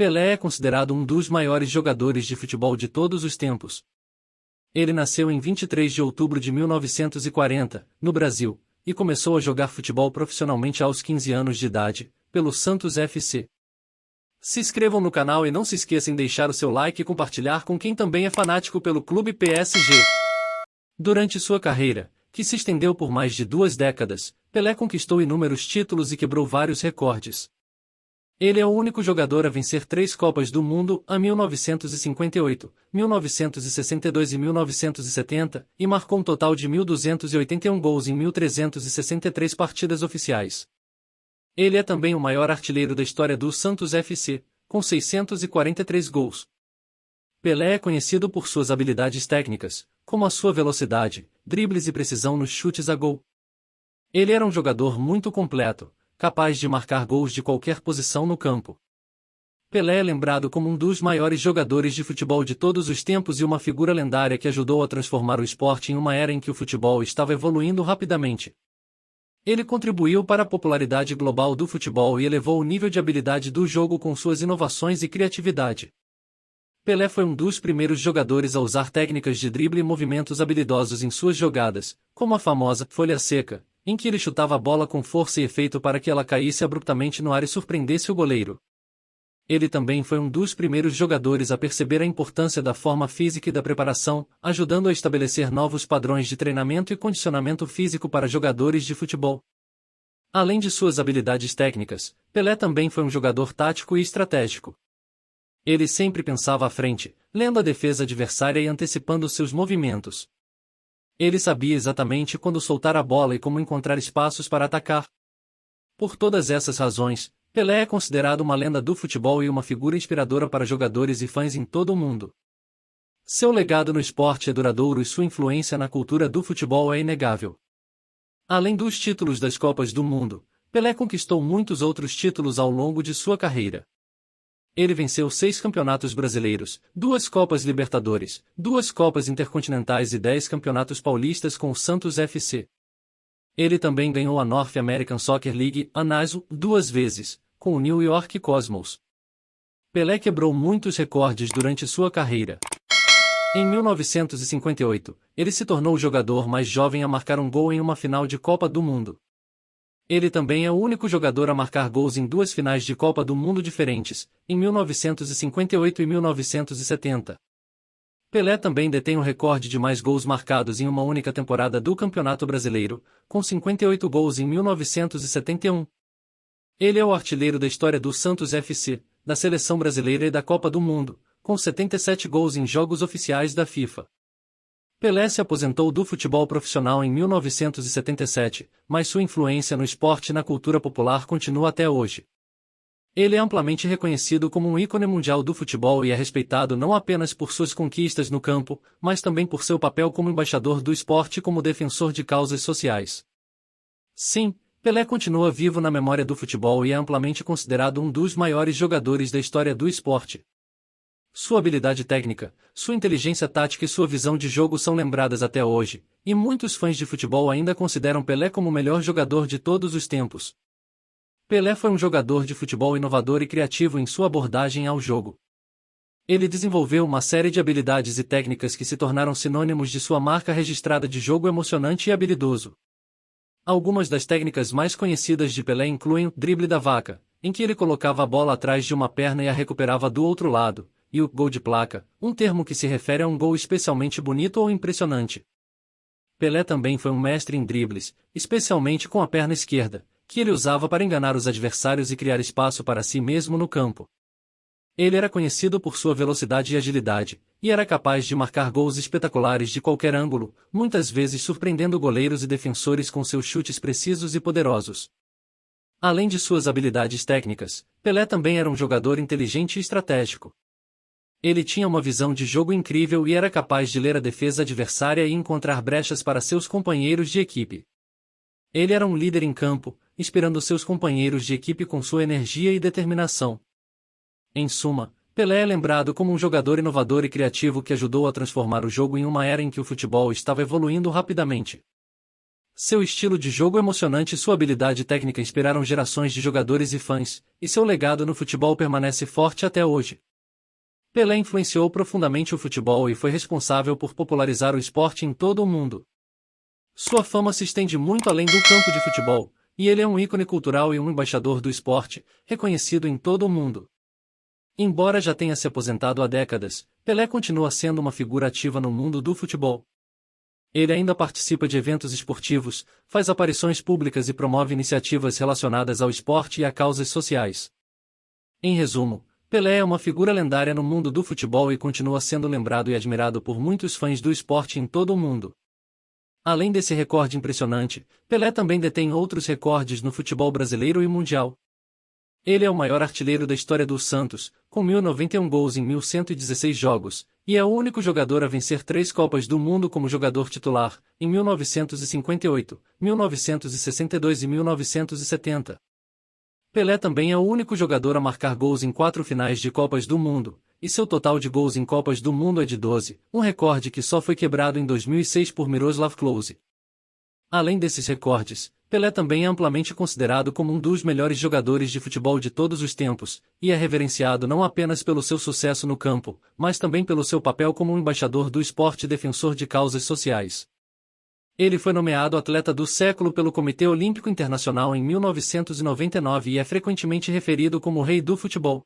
Pelé é considerado um dos maiores jogadores de futebol de todos os tempos. Ele nasceu em 23 de outubro de 1940, no Brasil, e começou a jogar futebol profissionalmente aos 15 anos de idade, pelo Santos FC. Se inscrevam no canal e não se esqueçam de deixar o seu like e compartilhar com quem também é fanático pelo clube PSG. Durante sua carreira, que se estendeu por mais de 2 décadas, Pelé conquistou inúmeros títulos e quebrou vários recordes. Ele é o único jogador a vencer 3 Copas do Mundo, a 1958, 1962 e 1970, e marcou um total de 1.281 gols em 1.363 partidas oficiais. Ele é também o maior artilheiro da história do Santos FC, com 643 gols. Pelé é conhecido por suas habilidades técnicas, como a sua velocidade, dribles e precisão nos chutes a gol. Ele era um jogador muito completo, capaz de marcar gols de qualquer posição no campo. Pelé é lembrado como um dos maiores jogadores de futebol de todos os tempos e uma figura lendária que ajudou a transformar o esporte em uma era em que o futebol estava evoluindo rapidamente. Ele contribuiu para a popularidade global do futebol e elevou o nível de habilidade do jogo com suas inovações e criatividade. Pelé foi um dos primeiros jogadores a usar técnicas de drible e movimentos habilidosos em suas jogadas, como a famosa folha seca, em que ele chutava a bola com força e efeito para que ela caísse abruptamente no ar e surpreendesse o goleiro. Ele também foi um dos primeiros jogadores a perceber a importância da forma física e da preparação, ajudando a estabelecer novos padrões de treinamento e condicionamento físico para jogadores de futebol. Além de suas habilidades técnicas, Pelé também foi um jogador tático e estratégico. Ele sempre pensava à frente, lendo a defesa adversária e antecipando seus movimentos. Ele sabia exatamente quando soltar a bola e como encontrar espaços para atacar. Por todas essas razões, Pelé é considerado uma lenda do futebol e uma figura inspiradora para jogadores e fãs em todo o mundo. Seu legado no esporte é duradouro e sua influência na cultura do futebol é inegável. Além dos títulos das Copas do Mundo, Pelé conquistou muitos outros títulos ao longo de sua carreira. Ele venceu 6 campeonatos brasileiros, 2 Copas Libertadores, 2 Copas Intercontinentais e 10 campeonatos paulistas com o Santos FC. Ele também ganhou a North American Soccer League, a NASL, 2 vezes, com o New York Cosmos. Pelé quebrou muitos recordes durante sua carreira. Em 1958, ele se tornou o jogador mais jovem a marcar um gol em uma final de Copa do Mundo. Ele também é o único jogador a marcar gols em 2 finais de Copa do Mundo diferentes, em 1958 e 1970. Pelé também detém o recorde de mais gols marcados em uma única temporada do Campeonato Brasileiro, com 58 gols em 1971. Ele é o artilheiro da história do Santos FC, da Seleção Brasileira e da Copa do Mundo, com 77 gols em jogos oficiais da FIFA. Pelé se aposentou do futebol profissional em 1977, mas sua influência no esporte e na cultura popular continua até hoje. Ele é amplamente reconhecido como um ícone mundial do futebol e é respeitado não apenas por suas conquistas no campo, mas também por seu papel como embaixador do esporte e como defensor de causas sociais. Sim, Pelé continua vivo na memória do futebol e é amplamente considerado um dos maiores jogadores da história do esporte. Sua habilidade técnica, sua inteligência tática e sua visão de jogo são lembradas até hoje, e muitos fãs de futebol ainda consideram Pelé como o melhor jogador de todos os tempos. Pelé foi um jogador de futebol inovador e criativo em sua abordagem ao jogo. Ele desenvolveu uma série de habilidades e técnicas que se tornaram sinônimos de sua marca registrada de jogo emocionante e habilidoso. Algumas das técnicas mais conhecidas de Pelé incluem o drible da vaca, em que ele colocava a bola atrás de uma perna e a recuperava do outro lado, e o gol de placa, um termo que se refere a um gol especialmente bonito ou impressionante. Pelé também foi um mestre em dribles, especialmente com a perna esquerda, que ele usava para enganar os adversários e criar espaço para si mesmo no campo. Ele era conhecido por sua velocidade e agilidade, e era capaz de marcar gols espetaculares de qualquer ângulo, muitas vezes surpreendendo goleiros e defensores com seus chutes precisos e poderosos. Além de suas habilidades técnicas, Pelé também era um jogador inteligente e estratégico. Ele tinha uma visão de jogo incrível e era capaz de ler a defesa adversária e encontrar brechas para seus companheiros de equipe. Ele era um líder em campo, inspirando seus companheiros de equipe com sua energia e determinação. Em suma, Pelé é lembrado como um jogador inovador e criativo que ajudou a transformar o jogo em uma era em que o futebol estava evoluindo rapidamente. Seu estilo de jogo emocionante e sua habilidade técnica inspiraram gerações de jogadores e fãs, e seu legado no futebol permanece forte até hoje. Pelé influenciou profundamente o futebol e foi responsável por popularizar o esporte em todo o mundo. Sua fama se estende muito além do campo de futebol, e ele é um ícone cultural e um embaixador do esporte, reconhecido em todo o mundo. Embora já tenha se aposentado há décadas, Pelé continua sendo uma figura ativa no mundo do futebol. Ele ainda participa de eventos esportivos, faz aparições públicas e promove iniciativas relacionadas ao esporte e a causas sociais. Em resumo, Pelé é uma figura lendária no mundo do futebol e continua sendo lembrado e admirado por muitos fãs do esporte em todo o mundo. Além desse recorde impressionante, Pelé também detém outros recordes no futebol brasileiro e mundial. Ele é o maior artilheiro da história do Santos, com 1.091 gols em 1.116 jogos, e é o único jogador a vencer 3 Copas do Mundo como jogador titular, em 1958, 1962 e 1970. Pelé também é o único jogador a marcar gols em 4 finais de Copas do Mundo, e seu total de gols em Copas do Mundo é de 12, um recorde que só foi quebrado em 2006 por Miroslav Klose. Além desses recordes, Pelé também é amplamente considerado como um dos melhores jogadores de futebol de todos os tempos, e é reverenciado não apenas pelo seu sucesso no campo, mas também pelo seu papel como um embaixador do esporte e defensor de causas sociais. Ele foi nomeado Atleta do Século pelo Comitê Olímpico Internacional em 1999 e é frequentemente referido como o Rei do Futebol.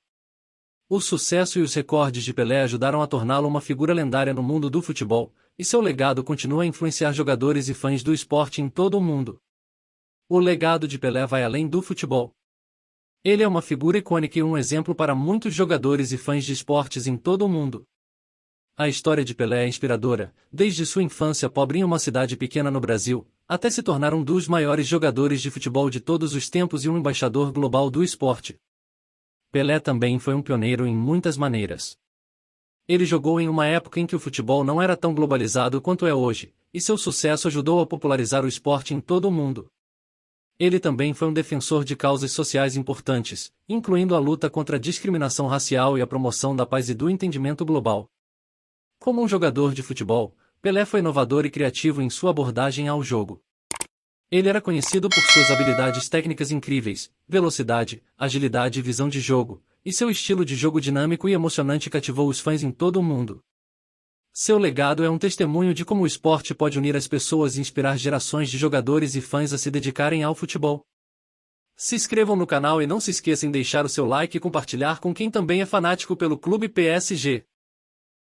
O sucesso e os recordes de Pelé ajudaram a torná-lo uma figura lendária no mundo do futebol, e seu legado continua a influenciar jogadores e fãs do esporte em todo o mundo. O legado de Pelé vai além do futebol. Ele é uma figura icônica e um exemplo para muitos jogadores e fãs de esportes em todo o mundo. A história de Pelé é inspiradora, desde sua infância pobre em uma cidade pequena no Brasil, até se tornar um dos maiores jogadores de futebol de todos os tempos e um embaixador global do esporte. Pelé também foi um pioneiro em muitas maneiras. Ele jogou em uma época em que o futebol não era tão globalizado quanto é hoje, e seu sucesso ajudou a popularizar o esporte em todo o mundo. Ele também foi um defensor de causas sociais importantes, incluindo a luta contra a discriminação racial e a promoção da paz e do entendimento global. Como um jogador de futebol, Pelé foi inovador e criativo em sua abordagem ao jogo. Ele era conhecido por suas habilidades técnicas incríveis, velocidade, agilidade e visão de jogo, e seu estilo de jogo dinâmico e emocionante cativou os fãs em todo o mundo. Seu legado é um testemunho de como o esporte pode unir as pessoas e inspirar gerações de jogadores e fãs a se dedicarem ao futebol. Se inscrevam no canal e não se esqueçam de deixar o seu like e compartilhar com quem também é fanático pelo Clube PSG.